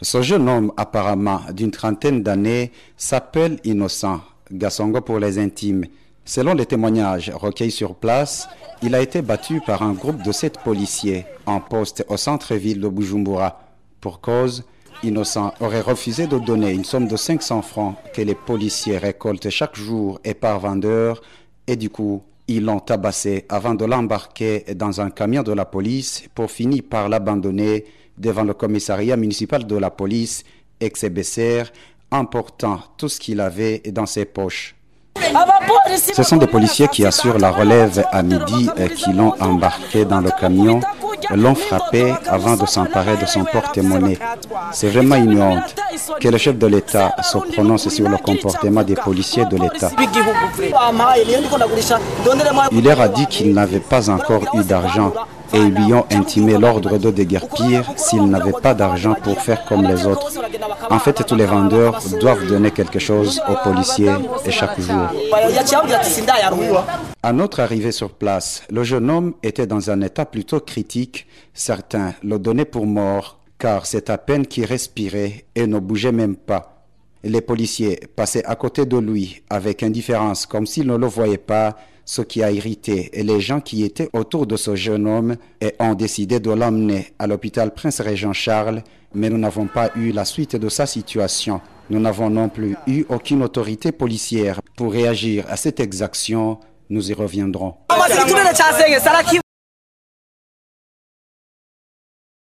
Ce jeune homme, apparemment d'une trentaine d'années, s'appelle Innocent, Gassongo pour les intimes. Selon les témoignages recueillis sur place, il a été battu par un groupe de 7 policiers en poste au centre-ville de Bujumbura. Pour cause, Innocent aurait refusé de donner une somme de 500 francs que les policiers récoltent chaque jour et par vendeur, et du coup, ils l'ont tabassé avant de l'embarquer dans un camion de la police pour finir par l'abandonner devant le commissariat municipal de la police, ex-Besser, emportant tout ce qu'il avait dans ses poches. Ce sont des policiers qui assurent la relève à midi et qui l'ont embarqué dans le camion, l'ont frappé avant de s'emparer de son porte-monnaie. C'est vraiment une honte que le chef de l'État se prononce sur le comportement des policiers de l'État. Il leur a dit qu'ils n'avaient pas encore eu d'argent et ils lui ont intimé l'ordre de déguerpir s'ils n'avaient pas d'argent pour faire comme les autres. En fait, tous les vendeurs doivent donner quelque chose aux policiers et chaque jour. À notre arrivée sur place, le jeune homme était dans un état plutôt critique. Certains le donnaient pour mort, car c'est à peine qu'il respirait et ne bougeait même pas. Les policiers passaient à côté de lui avec indifférence, comme s'ils ne le voyaient pas, ce qui a irrité les gens qui étaient autour de ce jeune homme et ont décidé de l'emmener à l'hôpital Prince-Régent Charles, mais nous n'avons pas eu la suite de sa situation. Nous n'avons non plus eu aucune autorité policière pour réagir à cette exaction. Nous y reviendrons.